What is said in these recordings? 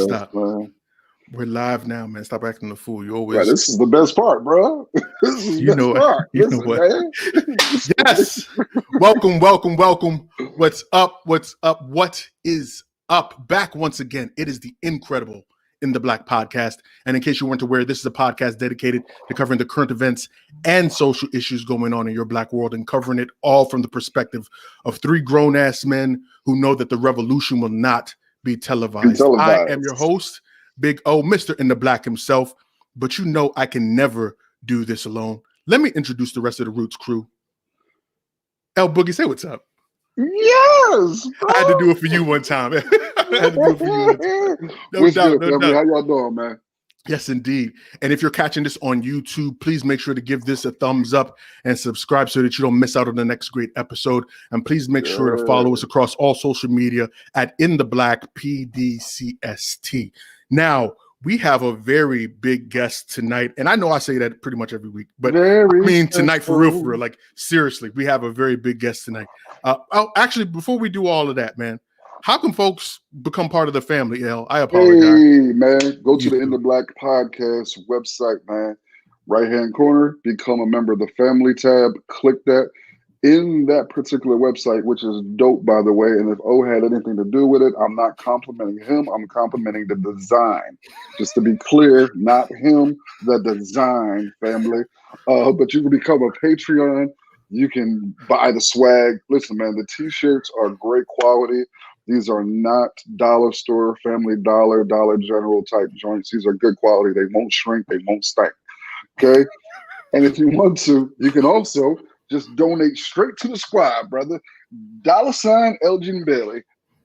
Stop. We're live now, man. Stop acting the fool. You always. Yeah, this is the best part, bro. This is the best part. You know what? Yes. Welcome. What's up? What is up? Back once again. It is the Incredible in the Black podcast. And in case you weren't aware, this is a podcast dedicated to covering the current events and social issues going on in your Black world and covering it all from the perspective of three grown-ass men who know that the revolution will not be televised. I am your host, Big O, Mr. in the Black himself, but you know I can never do this alone. Let me introduce the rest of the Roots crew. L Boogie, say what's up. Yes, bro. I had to do it for you one time. No doubt. How y'all doing, man? Yes, indeed. And if you're catching this on YouTube, please make sure to give this a thumbs up and subscribe so that you don't miss out on the next great episode. And please make sure to follow us across all social media at In the Black PDCST. Now, we have a very big guest tonight. And I know I say that pretty much every week, but tonight for real. Like, seriously, we have a very big guest tonight. Actually, before we do all of that, man, how can folks become part of the family, L? I apologize. Hey, man, go to the In the Black podcast website, man. Right-hand corner, become a member of the family tab. Click that. In that particular website, which is dope, by the way, and if O had anything to do with it, I'm not complimenting him. I'm complimenting the design. Just to be clear, not him, the design, family. But you can become a Patreon. You can buy the swag. Listen, man, the T-shirts are great quality. These are not dollar store, Family Dollar, Dollar General type joints. These are good quality. They won't shrink. They won't stink. Okay? And if you want to, you can also just donate straight to the squad, brother. $ Elgin Bailey.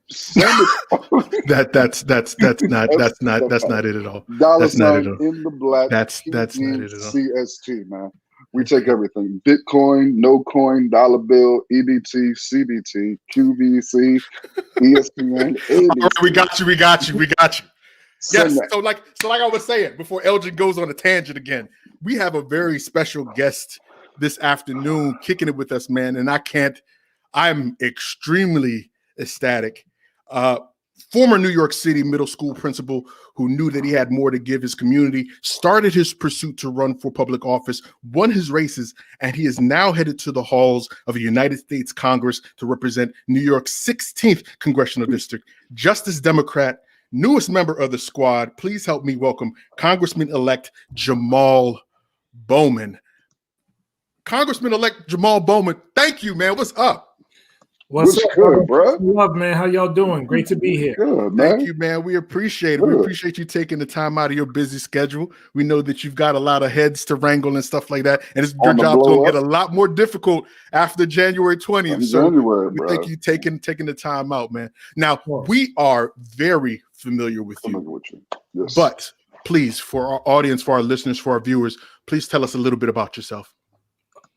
Send it. That's not it at all. That's not it at all. In the Black. That's not it at all. CST, man. We take everything: Bitcoin, no coin, dollar bill, EBT, CBT, QVC, ESPN. Right, we got you. Yes. So like I was saying before Elgin goes on a tangent again, we have a very special guest this afternoon kicking it with us, man. And I'm extremely ecstatic. Former New York City middle school principal who knew that he had more to give his community, started his pursuit to run for public office, won his races, and he is now headed to the halls of the United States Congress to represent New York's 16th Congressional District. Justice Democrat, newest member of the squad. Please help me welcome Congressman-elect Jamaal Bowman. Congressman-elect Jamaal Bowman, thank you, man. What's up? What's good, bro? Love, man. How y'all doing? Great to be here. Good, man. Thank you, man. We appreciate it. Good. We appreciate you taking the time out of your busy schedule. We know that you've got a lot of heads to wrangle and stuff like that, and your job's going to get a lot more difficult after January 20th. So we thank you taking the time out, man. Now, we are very familiar with you. Yes. But please, for our audience, for our listeners, for our viewers, please tell us a little bit about yourself.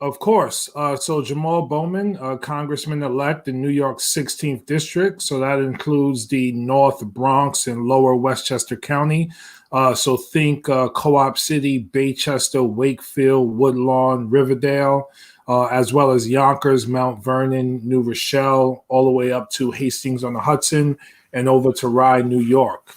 Of course. So Jamaal Bowman, Congressman-elect in New York's 16th District. So that includes the North Bronx and Lower Westchester County. So think Co-op City, Baychester, Wakefield, Woodlawn, Riverdale, as well as Yonkers, Mount Vernon, New Rochelle, all the way up to Hastings-on-the-Hudson and over to Rye, New York.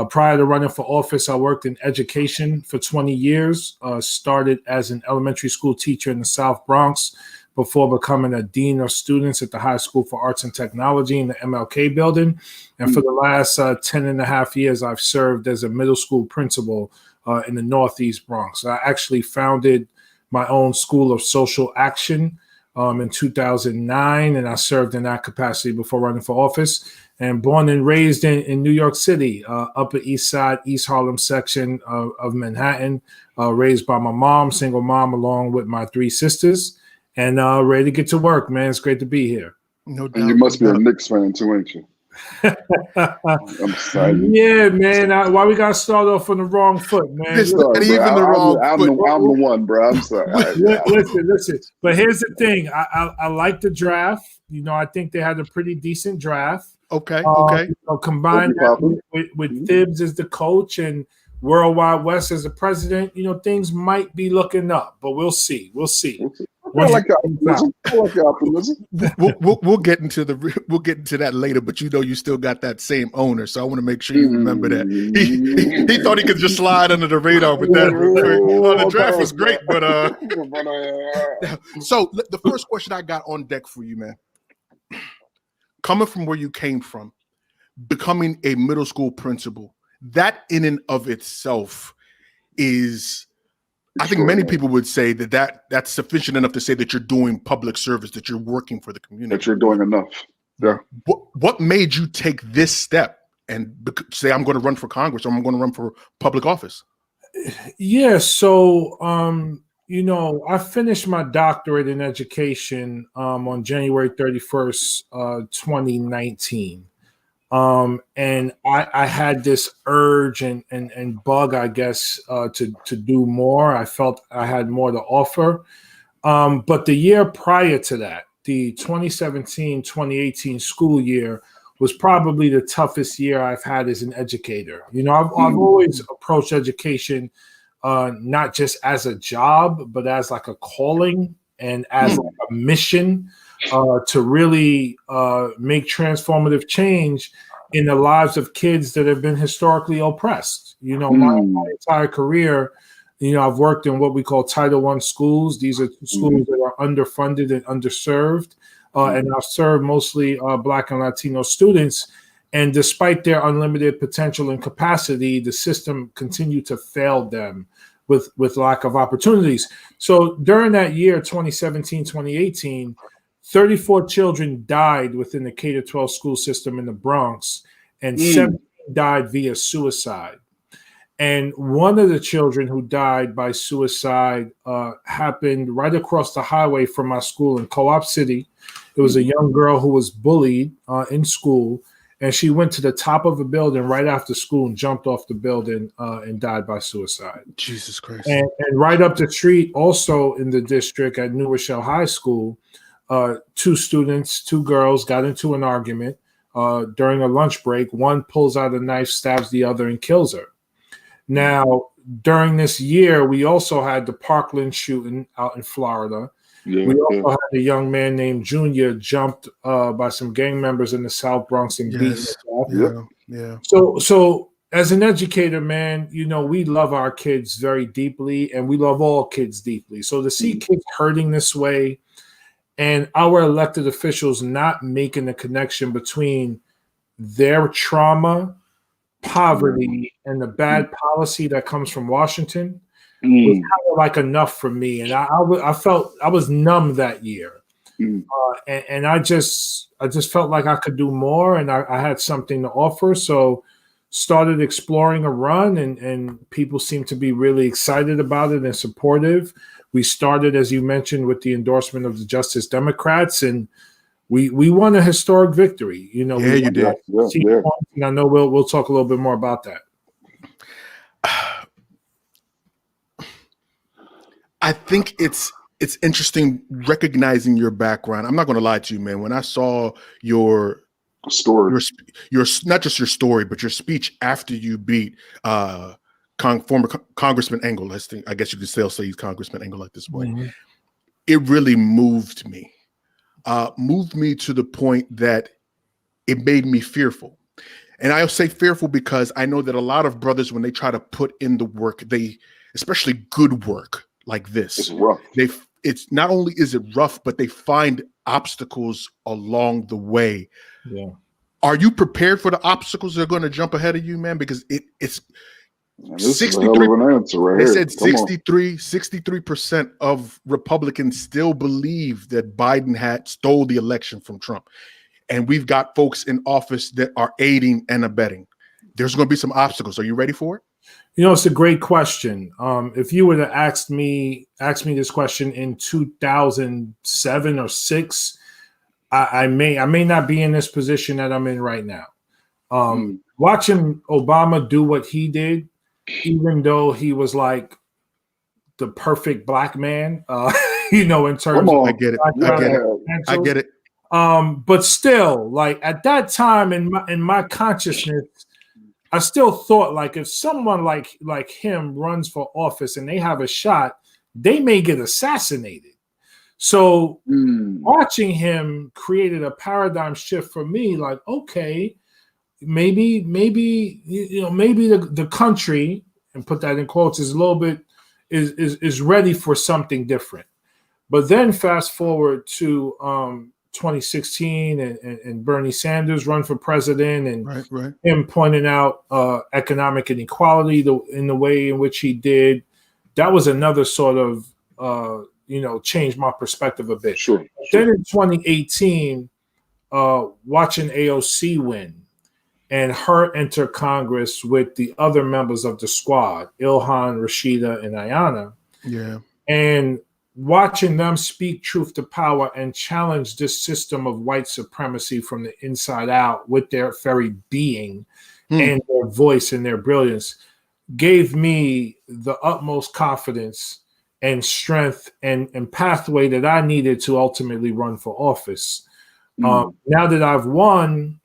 Prior to running for office, I worked in education for 20 years, started as an elementary school teacher in the South Bronx before becoming a dean of students at the High School for Arts and Technology in the MLK building. And for the last 10 and a half years, I've served as a middle school principal in the Northeast Bronx. I actually founded my own School of Social Action in 2009, and I served in that capacity before running for office. And born and raised in New York City, Upper East Side, East Harlem section of Manhattan, raised by my mom, single mom, along with my three sisters, and ready to get to work, man. It's great to be here. No doubt. And you must be a Knicks fan too, ain't you? I'm excited. Yeah, man. Why we gotta start off on the wrong foot, man? I'm the one, bro. I'm sorry. Listen. But here's the thing. I like the draft. You know, I think they had a pretty decent draft. Okay. Combine that with Thibs as the coach and Worldwide West as the president, things might be looking up, but we'll see. I like your optimism. I like your optimism. We'll get into that later, but you still got that same owner, so I want to make sure you remember that. He thought he could just slide under the radar with that real quick. The draft was great, but so the first question I got on deck for you, man, coming from where you came from, becoming a middle school principal, that in and of itself is, I think many people would say that's sufficient enough to say that you're doing public service, that you're working for the community. That you're doing enough. Yeah. What made you take this step and say, I'm going to run for Congress or I'm going to run for public office? Yeah. So, I finished my doctorate in education on January 31st, 2019. And I had this urge and bug, I guess, to do more. I felt I had more to offer. But the year prior to that, the 2017-2018 school year was probably the toughest year I've had as an educator. I've always approached education not just as a job, but as like a calling and as like a mission to really make transformative change in the lives of kids that have been historically oppressed. My entire career, I've worked in what we call Title I schools. These are schools that are underfunded and underserved. And I've served mostly Black and Latino students. And despite their unlimited potential and capacity, the system continued to fail them with lack of opportunities. So during that year, 2017, 2018, 34 children died within the K-12 school system in the Bronx, and 17 died via suicide. And one of the children who died by suicide happened right across the highway from my school in Co-op City. It was a young girl who was bullied in school, and she went to the top of a building right after school and jumped off the building and died by suicide. Jesus Christ. And right up the street, also in the district at New Rochelle High School, two girls got into an argument during a lunch break. One pulls out a knife, stabs the other, and kills her. Now, during this year, we also had the Parkland shooting out in Florida. We also had a young man named Junior jumped by some gang members in the South Bronx and beaten to death. So as an educator, man, we love our kids very deeply, and we love all kids deeply. So to see kids hurting this way, and our elected officials not making the connection between their trauma, poverty, and the bad policy that comes from Washington was kind of like enough for me. And I felt I was numb that year. And I just felt like I could do more, and I had something to offer. So started exploring a run, and people seemed to be really excited about it and supportive. We started, as you mentioned, with the endorsement of the Justice Democrats, and we won a historic victory. You did. And I know we'll talk a little bit more about that. I think it's interesting recognizing your background. I'm not going to lie to you, man. When I saw your story, your not just your story, but your speech after you beat former Congressman Engel, I guess you could still say he's Congressman Engel at this point. It really moved me. Moved me to the point that it made me fearful. And I'll say fearful because I know that a lot of brothers, when they try to put in the work, especially good work like this, it's rough. It's not only is it rough, but they find obstacles along the way. Yeah. Are you prepared for the obstacles that are going to jump ahead of you, man? Because it's this 63, is a hell of an answer right they here. Said 63% of Republicans still believe that Biden stole the election from Trump. And we've got folks in office that are aiding and abetting. There's going to be some obstacles. Are you ready for it? It's a great question. If you were to ask me this question in 2007 or 6, I may not be in this position that I'm in right now. Watching Obama do what he did, even though he was like the perfect black man, in terms of I get it. But still, like at that time in my consciousness, I still thought like if someone like him runs for office and they have a shot, they may get assassinated. So watching him created a paradigm shift for me. Like, okay, maybe the country, and put that in quotes, is a little bit is ready for something different. But then fast forward to 2016 and Bernie Sanders run for president, and him pointing out economic inequality in the way in which he did. That was another sort of changed my perspective a bit. Sure. Then in 2018, watching AOC win and her enter Congress with the other members of the squad, Ilhan, Rashida, and Ayanna. Yeah. And watching them speak truth to power and challenge this system of white supremacy from the inside out with their very being and their voice and their brilliance gave me the utmost confidence and strength and pathway that I needed to ultimately run for office. Now that I've won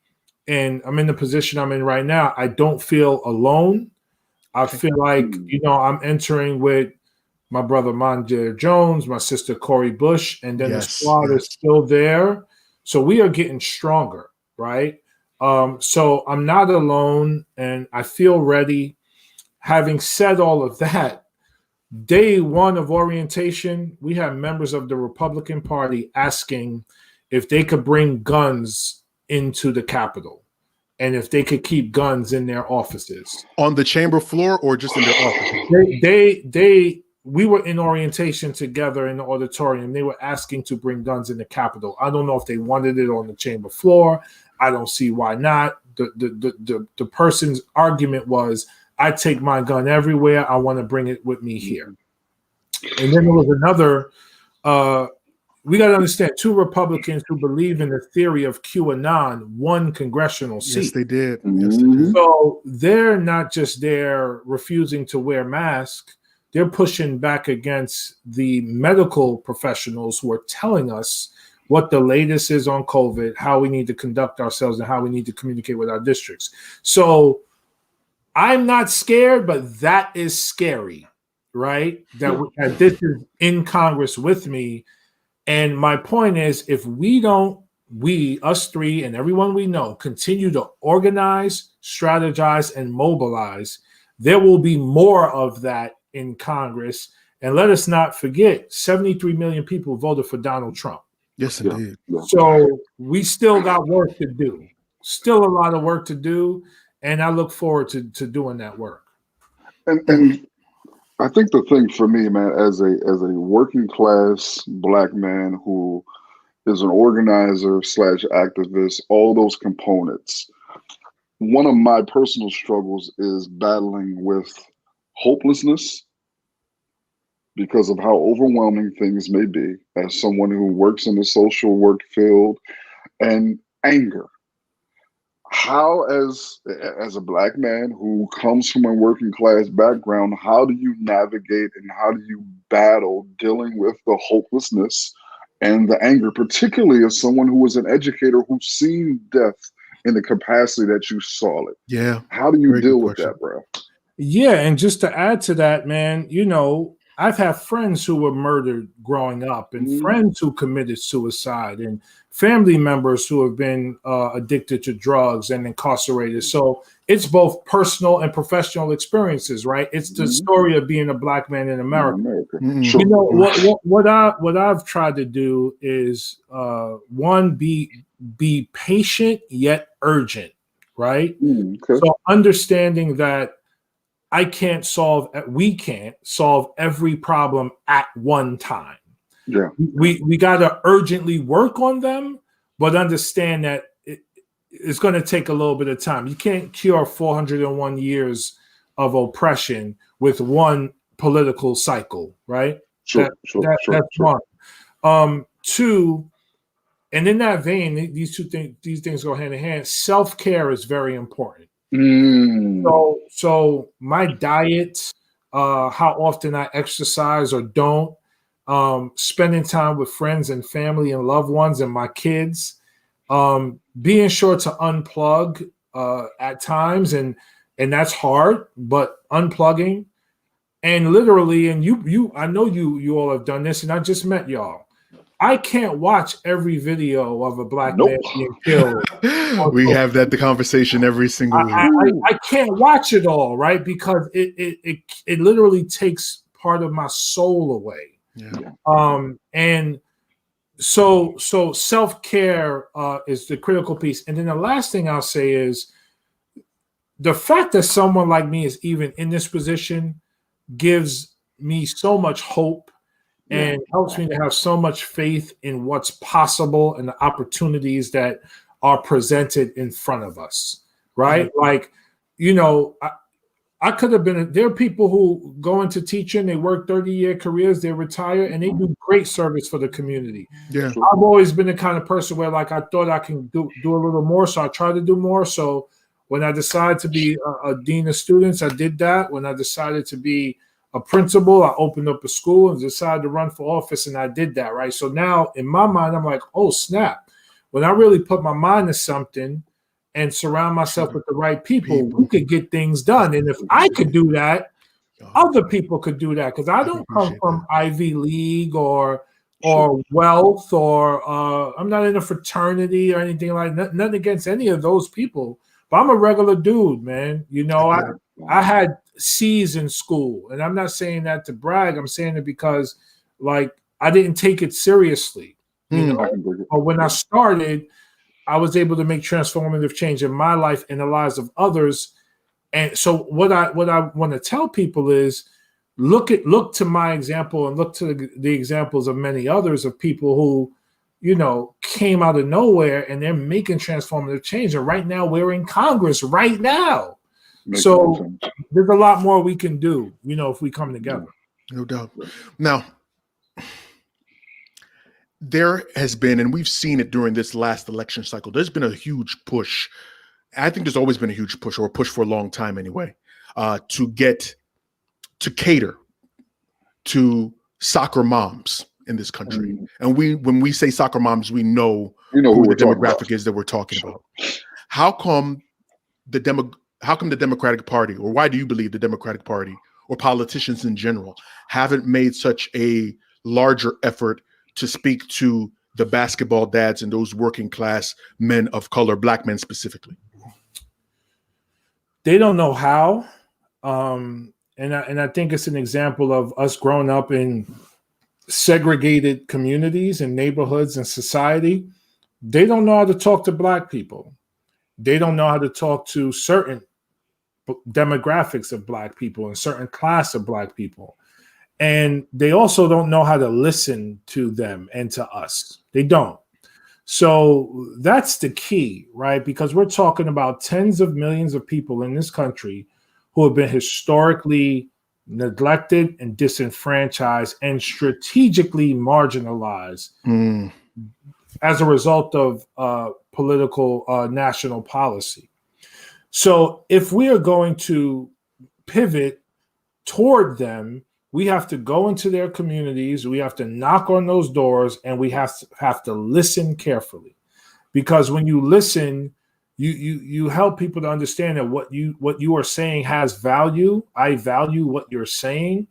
and I'm in the position I'm in right now, I don't feel alone. I feel like, I'm entering with my brother Mondaire Jones, my sister Cori Bush, and then the squad is still there. So we are getting stronger, right? So I'm not alone and I feel ready. Having said all of that, day one of orientation, we have members of the Republican Party asking if they could bring guns into the Capitol and if they could keep guns in their offices. On the chamber floor or just in their office? We were in orientation together in the auditorium. They were asking to bring guns in the Capitol. I don't know if they wanted it on the chamber floor. I don't see why not. The person's argument was, I take my gun everywhere. I want to bring it with me here. And then there was another, we got to understand, two Republicans who believe in the theory of QAnon won congressional seats. Yes, they did. So they're not just there refusing to wear masks. They're pushing back against the medical professionals who are telling us what the latest is on COVID, how we need to conduct ourselves, and how we need to communicate with our districts. So I'm not scared, but that is scary, right? That this is in Congress with me. And my point is, if us three and everyone we know, continue to organize, strategize, and mobilize, there will be more of that in Congress. And let us not forget, 73 million people voted for Donald Trump. Yes, indeed. So we still got work to do. Still a lot of work to do. And I look forward to doing that work. And I think the thing for me, man, as a working class Black man who is an organizer / activist, all those components, one of my personal struggles is battling with hopelessness because of how overwhelming things may be as someone who works in the social work field, and anger. How, as a Black man who comes from a working class background, how do you navigate and how do you battle dealing with the hopelessness and the anger, particularly as someone who was an educator who's seen death in the capacity that you saw it? Yeah. How do you deal with that, bro? Yeah, and just to add to that, man, I've had friends who were murdered growing up and friends who committed suicide and family members who have been addicted to drugs and incarcerated. So it's both personal and professional experiences, right? It's the story of being a Black man in America. Sure. What I've tried to do is one, be patient yet urgent, right? Okay. So understanding that we can't solve every problem at one time. Yeah. We got to urgently work on them, but understand that it's going to take a little bit of time. You can't cure 401 years of oppression with one political cycle, right? Sure. That's one. Two, and in that vein, these things go hand in hand. Self-care is very important. So my diet, how often I exercise or don't, spending time with friends and family and loved ones and my kids, being sure to unplug at times, and that's hard, but unplugging and literally, and I know you all have done this, and I just met y'all. I can't watch every video of a black man being killed. We have the conversation every single week. I can't watch it all, right? Because it literally takes part of my soul away. Yeah. And so self-care is the critical piece. And then the last thing I'll say is the fact that someone like me is even in this position gives me so much hope and helps me to have so much faith in what's possible and the opportunities that are presented in front of us, right? Mm-hmm. Like, you know, I could have been, there are people who go into teaching, they work 30-year careers, they retire, and they do great service for the community. Yeah. I've always been the kind of person where, like, I thought I can do a little more, so I try to do more. So when I decided to be a dean of students, I did that. When I decided to be a principal, I opened up a school and decided to run for office, and I did that, right? So now in my mind, I'm like, oh, snap. When I really put my mind to something and surround myself with the right people, we could get things done. And if I could do that, other people could do that, because I don't come from Ivy League or wealth, or I'm not in a fraternity or anything like that. Nothing against any of those people, but I'm a regular dude, man. You know, I had C's in school, and I'm not saying that to brag. I'm saying it because, like, I didn't take it seriously. You know, but when I started, I was able to make transformative change in my life and the lives of others. And so what I want to tell people is look to my example and look to the examples of many others of people who, you know, came out of nowhere and they're making transformative change. And right now we're in Congress right now. So there's a lot more we can do, you know, if we come together. No doubt. Now, there has been, and we've seen it during this last election cycle, there's been a huge push. I think there's always been a huge push, or a push for a long time anyway, to cater to soccer moms in this country. And when we say soccer moms, we know who the demographic is that we're talking about. How come the Democratic Party, or why do you believe the Democratic Party or politicians in general haven't made such a larger effort to speak to the basketball dads and those working class men of color, black men specifically? They don't know how. And I think it's an example of us growing up in segregated communities and neighborhoods and society. They don't know how to talk to black people. They don't know how to talk to certain demographics of black people and certain class of black people. And they also don't know how to listen to them and to us. They don't. So that's the key, right? Because we're talking about tens of millions of people in this country who have been historically neglected and disenfranchised and strategically marginalized as a result of political national policy. So if we are going to pivot toward them, we have to go into their communities, we have to knock on those doors, and we have to listen carefully. Because when you listen, you help people to understand that what you are saying has value. I value what you're saying,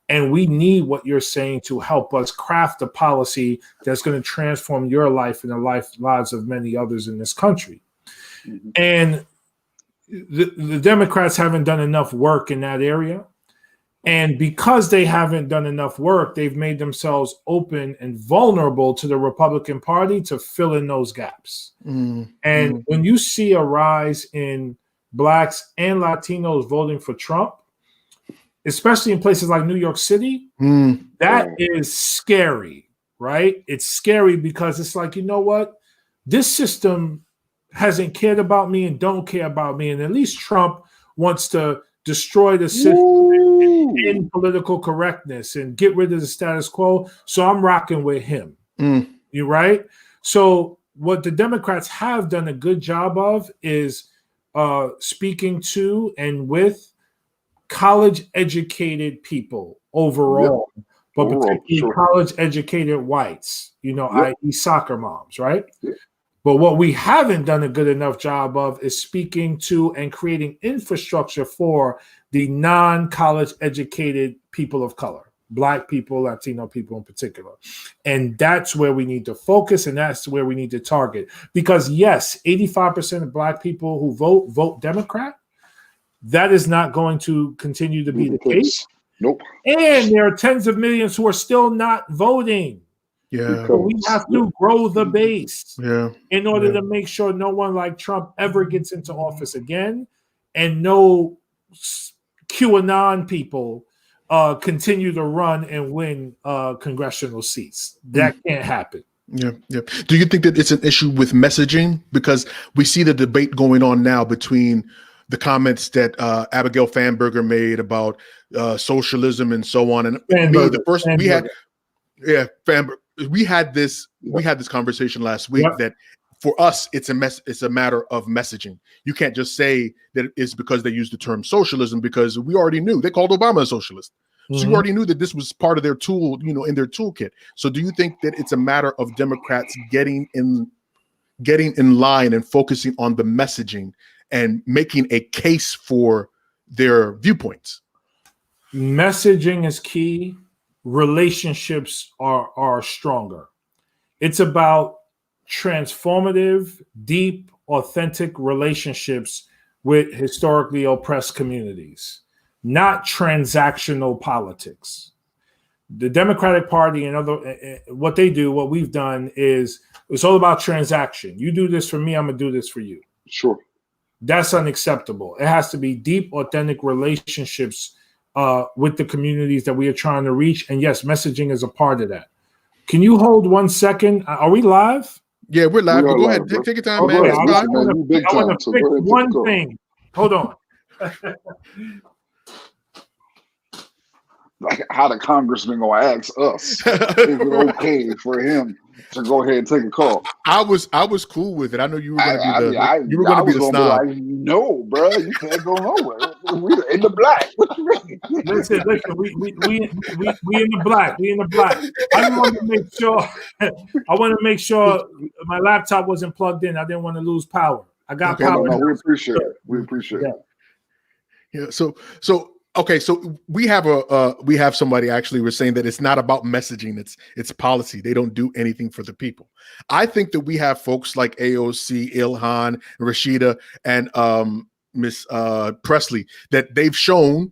and we need what you're saying to help us craft a policy that's going to transform your life and the lives of many others in this country. Mm-hmm. And the Democrats haven't done enough work in that area. And because they haven't done enough work, they've made themselves open and vulnerable to the Republican Party to fill in those gaps. And when you see a rise in Blacks and Latinos voting for Trump, especially in places like New York City, that is scary, right? It's scary because it's like, you know what? This system hasn't cared about me and don't care about me. And at least Trump wants to destroy the system in political correctness and get rid of the status quo. So I'm rocking with him. You right? So what the Democrats have done a good job of is speaking to and with college-educated people overall, but particularly college-educated whites, you know, i.e. soccer moms, right? But what we haven't done a good enough job of is speaking to and creating infrastructure for the non-college educated people of color. Black people, Latino people in particular. And that's where we need to focus, and that's where we need to target. Because yes, 85% of Black people who vote Democrat. That is not going to continue to be the case. Nope. And there are tens of millions who are still not voting. Yeah. So we have to grow the base in order to make sure no one like Trump ever gets into office again, and no QAnon people continue to run and win congressional seats. That can't happen. Yeah. Do you think that it's an issue with messaging? Because we see the debate going on now between the comments that Abigail Fanberger made about socialism and so on. And we had this conversation last week that for us it's a matter of messaging. You can't just say that it's because they used the term socialism, because we already knew they called Obama a socialist. So you already knew that this was part of their tool, in their toolkit. So do you think that it's a matter of Democrats getting in line and focusing on the messaging and making a case for their viewpoints? Messaging is key. Relationships are stronger. It's about transformative, deep, authentic relationships with historically oppressed communities, not transactional politics. The Democratic Party and what we've done is it's all about transaction. You do this for me, I'm gonna do this for you. Sure. That's unacceptable. It has to be deep, authentic relationships with the communities that we are trying to reach. And yes, messaging is a part of that. Can you hold 1 second? Are we live? Yeah, we're live. Go ahead. Live, take your time, man. I want to fix one thing. Hold on. Like how the congressman gonna ask us is it okay for him to go ahead and take a call? I was cool with it. I know you were gonna be the snob. Like, no, bro, you can't go nowhere. We're in the black. What you mean? Listen. We in the black. We in the black. I want to make sure my laptop wasn't plugged in. I didn't want to lose power. I got power. No, we appreciate it. We appreciate it. Yeah. So we have somebody actually was saying that it's not about messaging, it's policy. They don't do anything for the people. I think that we have folks like AOC, Ilhan, Rashida, and Miss Presley that they've shown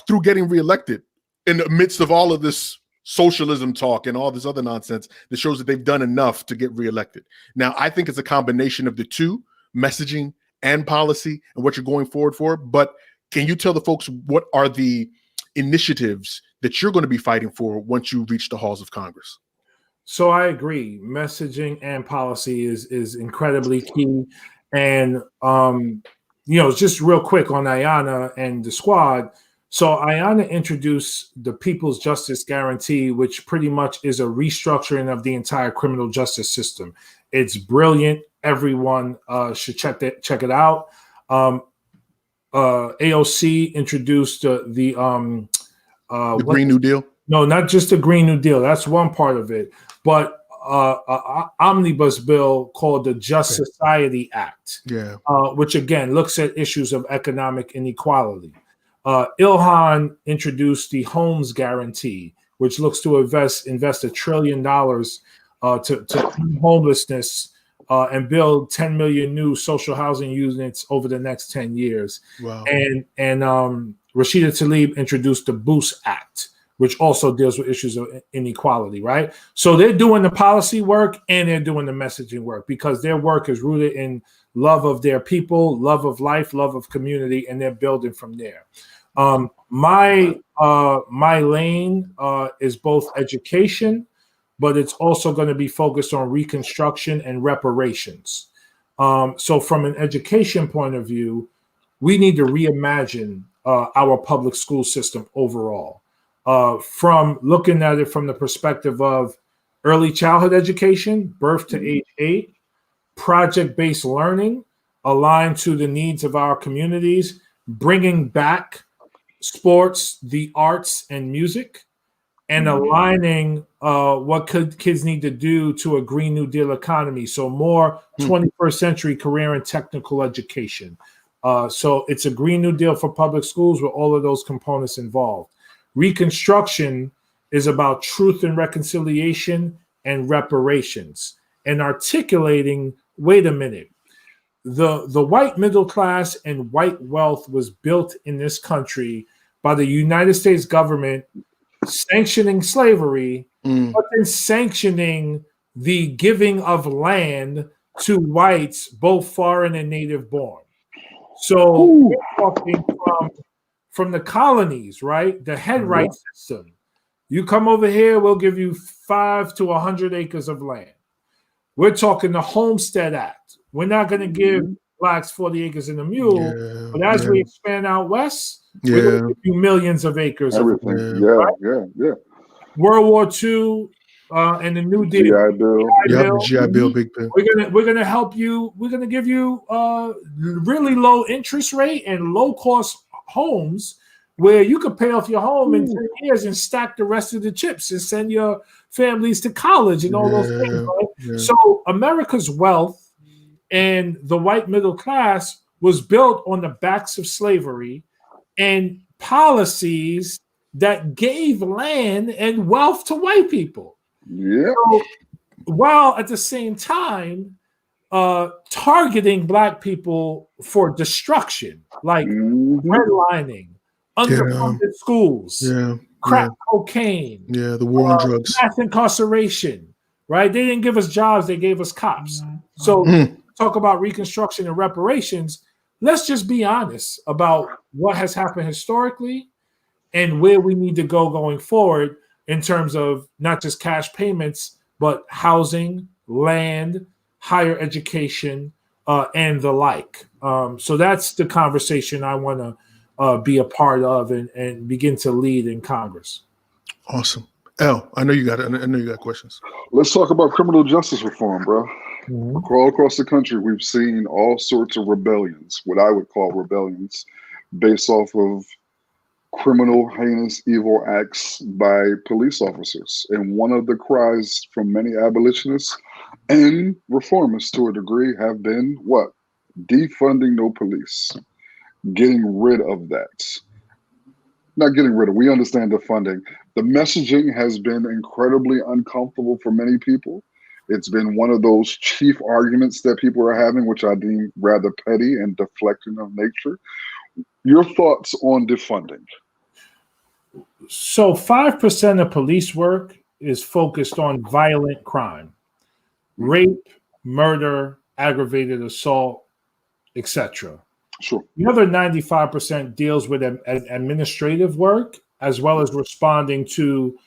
through getting reelected in the midst of all of this socialism talk and all this other nonsense that shows that they've done enough to get reelected. Now, I think it's a combination of the two, messaging and policy, and what you're going forward for. But can you tell the folks what are the initiatives that you're going to be fighting for once you reach the halls of Congress? So I agree. Messaging and policy is incredibly key. And, just real quick on Ayanna and the squad. So Ayanna introduced the People's Justice Guarantee, which pretty much is a restructuring of the entire criminal justice system. It's brilliant. Everyone should check it out. AOC introduced the Green New Deal. No, not just the Green New Deal. That's one part of it, but omnibus bill called the Just Society Act, which again looks at issues of economic inequality. Ilhan introduced the Homes Guarantee, which looks to invest $1 trillion to end homelessness and build 10 million new social housing units over the next 10 years. Wow. And Rashida Tlaib introduced the Boost Act, which also deals with issues of inequality, right? So they're doing the policy work and they're doing the messaging work because their work is rooted in love of their people, love of life, love of community, and they're building from there. My lane is both education, but it's also going to be focused on reconstruction and reparations. So from an education point of view, we need to reimagine our public school system overall. From looking at it from the perspective of early childhood education, birth to age 8, project-based learning aligned to the needs of our communities, bringing back sports, the arts, and music, and aligning what kids need to do to a Green New Deal economy. So more 21st century career and technical education. So it's a Green New Deal for public schools with all of those components involved. Reconstruction is about truth and reconciliation and reparations, and articulating, wait a minute, the white middle class and white wealth was built in this country by the United States government sanctioning slavery, but then sanctioning the giving of land to whites, both foreign and native born. So we're talking from the colonies, right? The head right system. You come over here, we'll give you 5 to 100 acres of land. We're talking the Homestead Act. We're not going to give blacks 40 acres and a mule, but as we expand out west, we're going to give you millions of acres. Everything. Of land, Yeah. World War II and the New Deal. GI Bill. GI Bill, big pen. We're gonna help you. We're gonna give you really low interest rate and low cost homes where you could pay off your home in 10 years and stack the rest of the chips and send your families to college and all those things. Right? Yeah. So America's wealth and the white middle class was built on the backs of slavery and policies that gave land and wealth to white people. Yeah. So, while at the same time targeting black people for destruction, like redlining, underfunded schools, crack cocaine, the war on drugs, mass incarceration, right? They didn't give us jobs, they gave us cops. So talk about reconstruction and reparations. Let's just be honest about what has happened historically and where we need to go going forward in terms of not just cash payments, but housing, land, higher education, and the like. So that's the conversation I want to be a part of and begin to lead in Congress. Awesome. L, I know you got questions. Let's talk about criminal justice reform, bro. All across the country, we've seen all sorts of rebellions, what I would call rebellions, based off of criminal, heinous, evil acts by police officers. And one of the cries from many abolitionists and reformists to a degree have been what? Defunding no police. Getting rid of that. Not getting rid of, we understand the funding. The messaging has been incredibly uncomfortable for many people. It's been one of those chief arguments that people are having, which I deem rather petty and deflecting of nature. Your thoughts on defunding? So 5% of police work is focused on violent crime, rape, murder, aggravated assault, etc. Sure. The other 95% deals with administrative work as well as responding to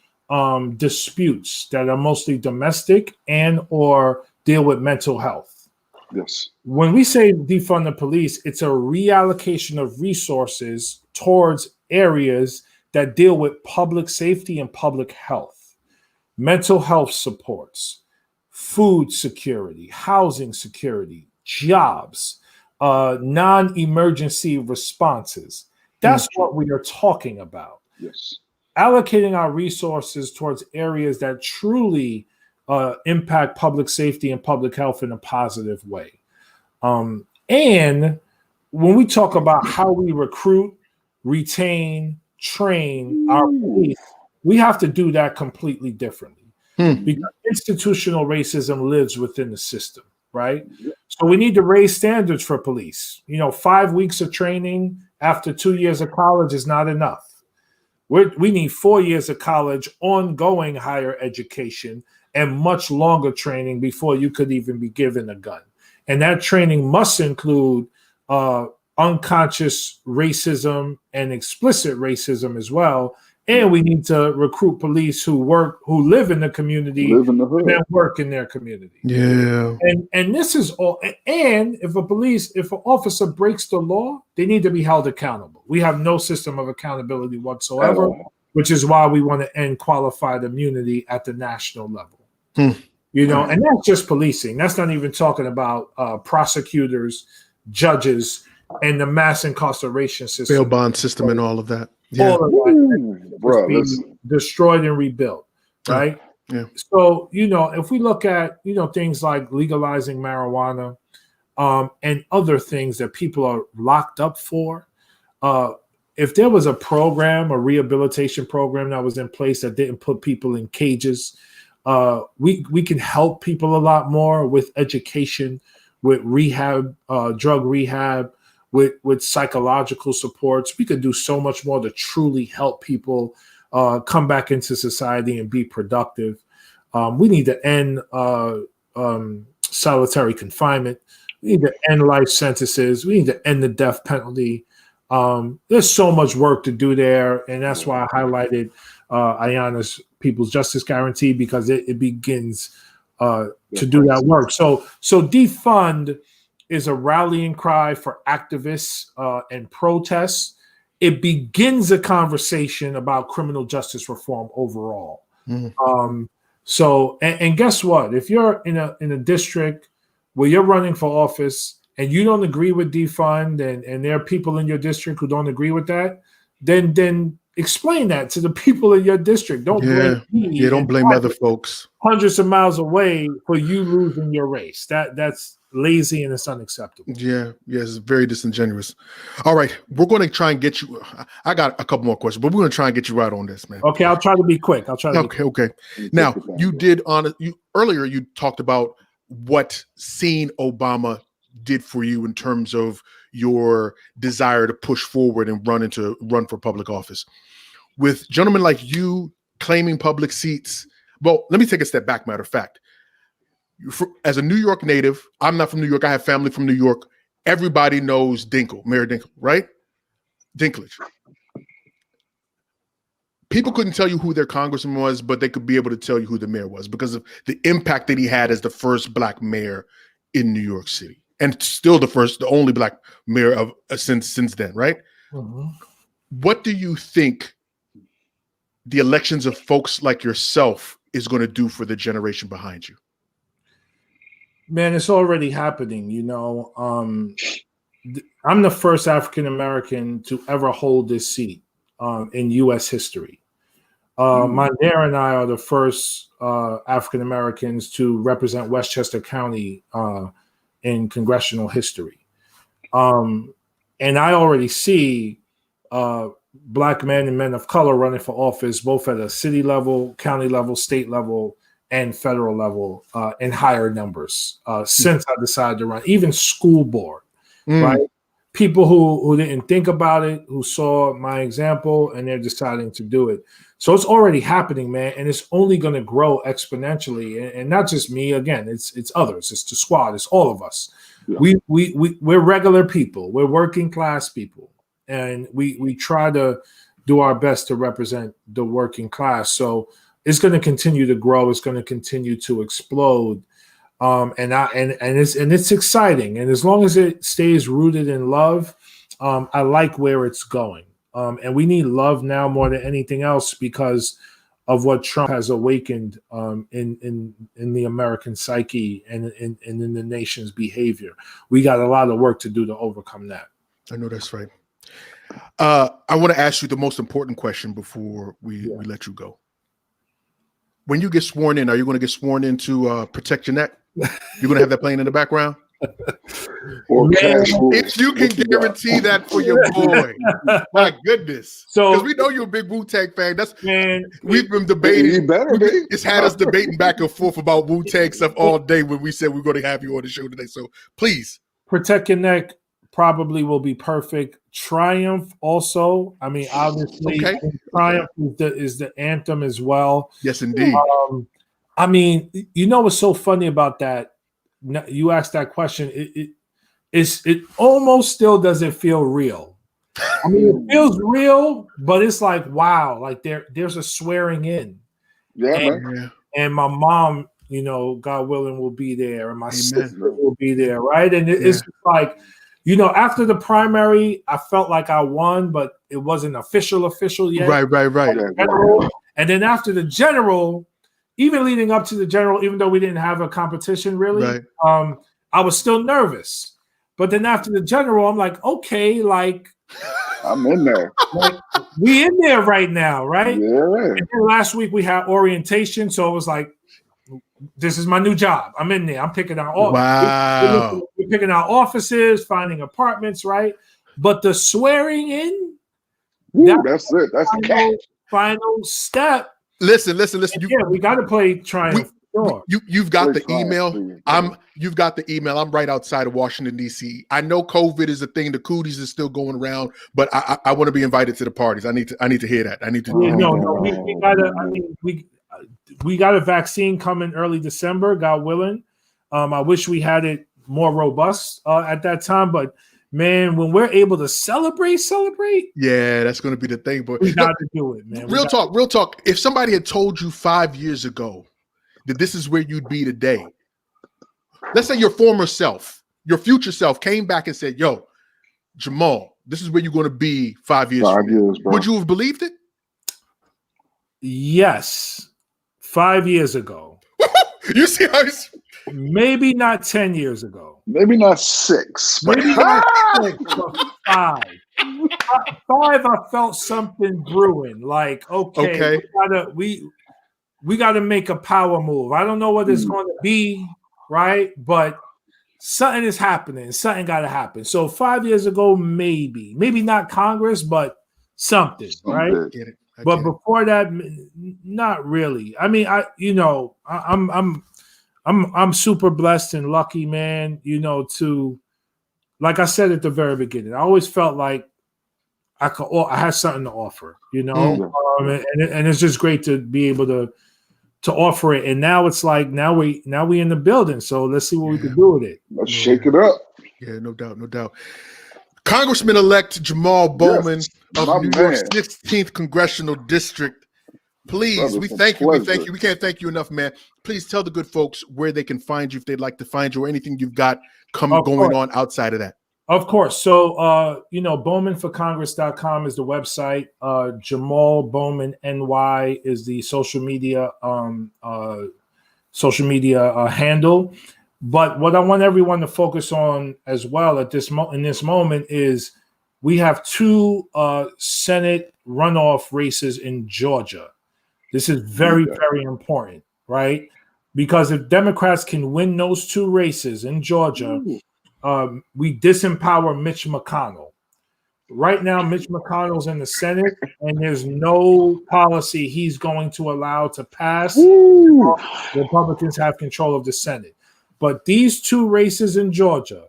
disputes that are mostly domestic and or deal with mental health. Yes. When we say defund the police, it's a reallocation of resources towards areas that deal with public safety and public health, mental health supports, food security, housing security, jobs, non-emergency responses. That's what we are talking about. Yes. Allocating our resources towards areas that truly impact public safety and public health in a positive way. And when we talk about how we recruit, retain, train our police, we have to do that completely differently because institutional racism lives within the system, right? So we need to raise standards for police. 5 weeks of training after 2 years of college is not enough. We need 4 years of college, ongoing higher education, and much longer training before you could even be given a gun. And that training must include unconscious racism and explicit racism as well. And we need to recruit police who live in the community, live in the hood, and work in their community. Yeah. And this is all. And if an officer breaks the law, they need to be held accountable. We have no system of accountability whatsoever, which is why we want to end qualified immunity at the national level. And that's just policing. That's not even talking about prosecutors, judges, and the mass incarceration system, bail bond system, and all of that. Yeah. All of that being destroyed and rebuilt, right? Yeah. So, if we look at, things like legalizing marijuana and other things that people are locked up for, if there was a program, a rehabilitation program that was in place that didn't put people in cages, we can help people a lot more with education, with rehab, drug rehab, with psychological supports. We could do so much more to truly help people come back into society and be productive. We need to end solitary confinement. We need to end life sentences. We need to end the death penalty. There's so much work to do there, and that's why I highlighted Ayanna's People's Justice Guarantee, because it begins to do that work. So defund is a rallying cry for activists and protests. It begins a conversation about criminal justice reform overall. Mm-hmm. And guess what? If you're in a district where you're running for office and you don't agree with defund, and there are people in your district who don't agree with that, then explain that to the people in your district. Don't blame me. Yeah, don't blame other folks hundreds of miles away for you losing your race. That's lazy and it's unacceptable. Yeah, it's very disingenuous. All right, we're going to try and get you. I got a couple more questions, but we're going to try and get you right on this, man. Okay, I'll try to be quick. Okay. Now, earlier you talked about what seeing Obama did for you in terms of your desire to push forward and run for public office. With gentlemen like you claiming public seats, well, let me take a step back, matter of fact. As a New York native, I'm not from New York. I have family from New York. Everybody knows Dinkle, Mayor Dinkle, right? Dinklage. People couldn't tell you who their congressman was, but they could be able to tell you who the mayor was because of the impact that he had as the first black mayor in New York City, and still the only black mayor of since then, right? Mm-hmm. What do you think the elections of folks like yourself is going to do for the generation behind you? Man, it's already happening. I'm the first African American to ever hold this seat in U.S. history. My dad and I are the first African Americans to represent Westchester County in congressional history. And I already see Black men and men of color running for office, both at a city level, county level, state level, and federal level in higher numbers since I decided to run. Even school board, right? People who didn't think about it, who saw my example, and they're deciding to do it. So it's already happening, man, and it's only going to grow exponentially. And not just me. Again, it's others. It's the squad. It's all of us. Yeah. We're regular people. We're working class people, and we try to do our best to represent the working class. So it's going to continue to grow. It's going to continue to explode. And it's exciting. And as long as it stays rooted in love, I like where it's going. And we need love now more than anything else because of what Trump has awakened in the American psyche and in the nation's behavior. We got a lot of work to do to overcome that. I know that's right. I want to ask you the most important question before we let you go. When you get sworn in, are you going to get sworn in to protect your neck? You're going to have that playing in the background? If you can guarantee that for your boy, my goodness. So, because we know you're a big Wu-Tang fan. We've been debating. It's had us debating back and forth about Wu-Tang stuff all day when we said we're going to have you on the show today. So please. Protect your neck probably will be perfect. Triumph also. I mean, obviously, Triumph is the anthem as well. Yes, indeed. I mean, what's so funny about that? You asked that question. It almost still doesn't feel real. I mean, it feels real, but it's like, wow, like there's a swearing in. And my mom, God willing, will be there, and my sister will be there, right? And it's like, after the primary, I felt like I won, but it wasn't official yet. Right. And then after the general, even leading up to the general, even though we didn't have a competition really, I was still nervous. But then after the general, I'm like, okay, like I'm in there. Like, we in there right now, right? Yeah. And then last week we had orientation, so it was like, this is my new job. I'm in there. I'm picking out all. Wow. We're picking out offices, finding apartments, right? But the swearing in, That's it. That's the catch. Final step. Listen. We got to play Triumph. You've got the email. You've got the email. I'm right outside of Washington, D.C. I know COVID is a thing. The cooties is still going around, but I want to be invited to the parties. I need to hear that. I need to. We gotta. I mean, we got a vaccine coming early December, God willing. I wish we had it more robust at that time, but man, when we're able to celebrate. Yeah, that's going to be the thing. But we got to do it, man. Real talk. If somebody had told you 5 years ago that this is where you'd be today, let's say your former self, your future self came back and said, yo, Jamaal, this is where you're going to be 5 years from now. Would you have believed it? Yes. 5 years ago. You see how maybe not 10 years ago. Maybe not 6. Maybe not 6, but 5. 5, I felt something brewing. Like, okay. We gotta make a power move. I don't know what it's going to be, right? But something is happening. Something got to happen. So 5 years ago, maybe not Congress, but something, right? But before that, not really. I mean, I'm super blessed and lucky, man. To, like I said at the very beginning, I always felt like I had something to offer, and it's just great to be able to offer it. And now it's like now we in the building, so let's see what we can do with it. Let's shake it up. Yeah, no doubt. Congressman-elect Jamaal Bowman of New York's 16th Congressional District. Please, we thank you. We thank you. We can't thank you enough, man. Please tell the good folks where they can find you if they'd like to find you or anything you've got going on outside of that. Of course. So, bowmanforcongress.com is the website. Jamaal Bowman NY is the social media handle. But what I want everyone to focus on as well in this moment is we have 2 Senate runoff races in Georgia. This is very, very important, right? Because if Democrats can win those 2 races in Georgia, we disempower Mitch McConnell. Right now, Mitch McConnell's in the Senate, and there's no policy he's going to allow to pass. Republicans have control of the Senate. But these 2 races in Georgia,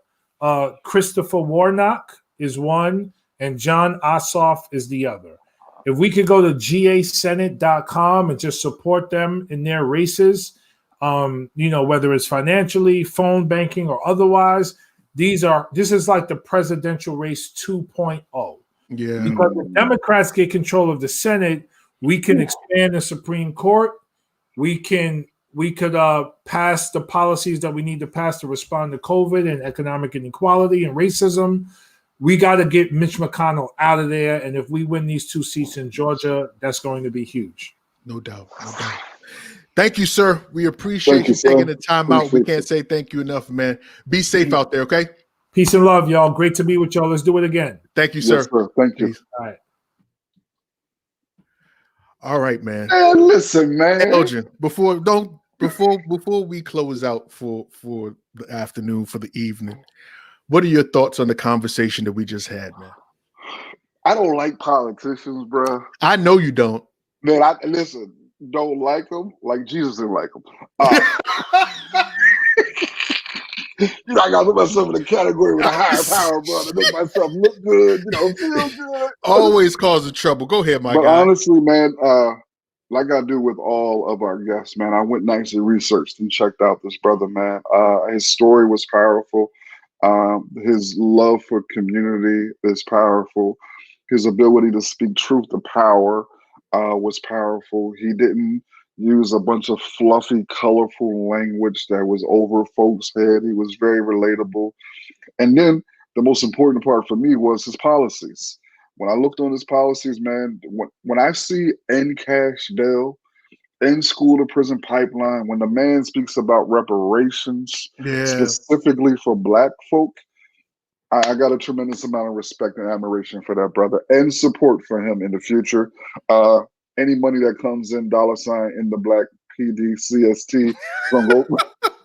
Christopher Warnock is one, and John Ossoff is the other. If we could go to gasenate.com and just support them in their races, whether it's financially, phone banking, or otherwise, this is like the presidential race 2.0. Yeah. Because if Democrats get control of the Senate, we can expand the Supreme Court. We could pass the policies that we need to pass to respond to COVID and economic inequality and racism. We got to get Mitch McConnell out of there. And if we win these 2 seats in Georgia, that's going to be huge. No doubt. Thank you, sir. We appreciate you taking the time out. We can't say thank you enough, man. Be safe out there, okay? Peace and love, y'all. Great to be with y'all. Let's do it again. Thank you, sir. Yes, sir. Thank you. Peace. All right, man. Man, listen, man. Elgin, before we close out for the afternoon, for the evening, what are your thoughts on the conversation that we just had, man? I don't like politicians, bro. I know you don't. Man, don't like them like Jesus didn't like them. I got to put myself in the category with a higher power, bro, to make myself look good, feel good. Always causing trouble. Go ahead, my guy. But honestly, man, like I do with all of our guests, man, I went nice and researched and checked out this brother, man. His story was powerful. His love for community is powerful. His ability to speak truth to power was powerful. He didn't use a bunch of fluffy, colorful language that was over folks' head. He was very relatable. And then the most important part for me was his policies. When I looked on his policies, man, when I see end cash bail, end school to prison pipeline, when the man speaks about reparations, specifically for Black folk, I got a tremendous amount of respect and admiration for that brother and support for him in the future. Any money that comes in, $ in the Black PDCST, gonna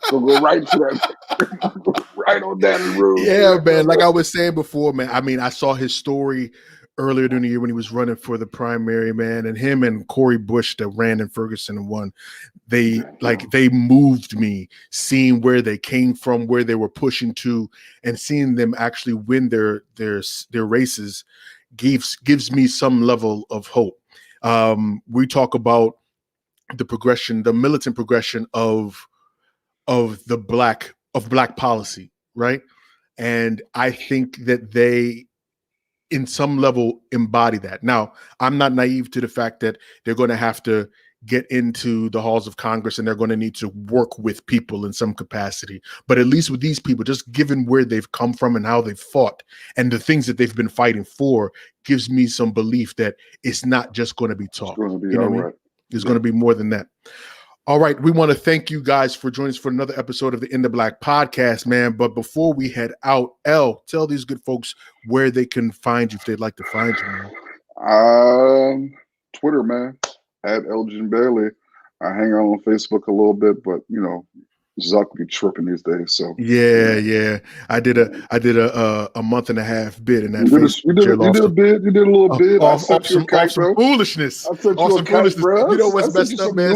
go right to that, right on down the road. Yeah, man. Like I was saying before, man. I mean, I saw his story earlier during the year when he was running for the primary, man, and him and Corey Bush that ran in Ferguson and won. They moved me seeing where they came from, where they were pushing to, and seeing them actually win their races gives me some level of hope. We talk about the progression, the militant progression of black policy, right? And I think that they, in some level, embody that. Now, I'm not naive to the fact that they're going to have to get into the halls of Congress and they're going to need to work with people in some capacity. But at least with these people, just given where they've come from and how they've fought and the things that they've been fighting for, gives me some belief that it's not just going to be talk. It's going to be you know all what I mean? right. There's going to be more than that. All right. We want to thank you guys for joining us for another episode of the In the Black podcast, man. But before we head out, tell these good folks where they can find you if they'd like to find you, man. Twitter, man, at Elgin Bailey. I hang out on Facebook a little bit, but Zuck be tripping these days. So yeah. I did a month and a half bid in that. You did a bid. You did a little bid. Off some foolishness. I sent you a kite, bro. You know what's messed up, man?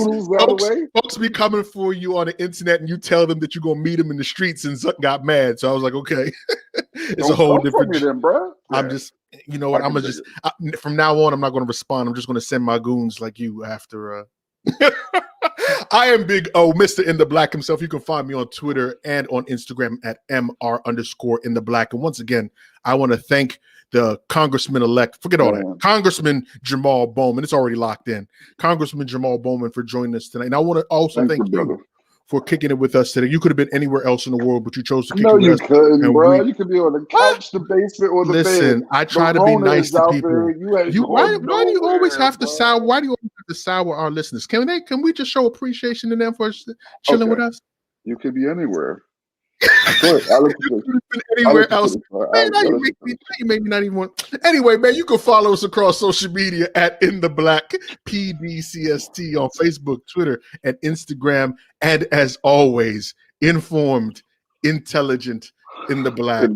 Folks be coming for you on the internet, and you tell them that you're gonna meet them in the streets, and Zuck got mad. So I was like, okay, it's a whole different. Then, bro. Yeah. I'm just, you know what? I'm gonna from now on, I'm not gonna respond. I'm just gonna send my goons like you after. I am Big O, Mr. In the Black himself. You can find me on Twitter and on Instagram at MR_in the Black. And once again, I want to thank the Congressman-elect, forget all that, Congressman Jamaal Bowman. It's already locked in. Congressman Jamaal Bowman for joining us tonight. And I want to also thank you for kicking it with us today. You could have been anywhere else in the world, but you chose to kick it with us. No, you couldn't, bro. You could be on the couch, the basement, or the bed. Listen, I try to be nice to people. Why do you always have to sour? Why do you always have to sour our listeners? Can we just show appreciation to them for chilling with us? You could be anywhere. Alex, anywhere else. Man, now you make me not even want. Anyway, man, you can follow us across social media at In the Black PDCST on Facebook, Twitter, and Instagram. And as always, informed, intelligent, in the black.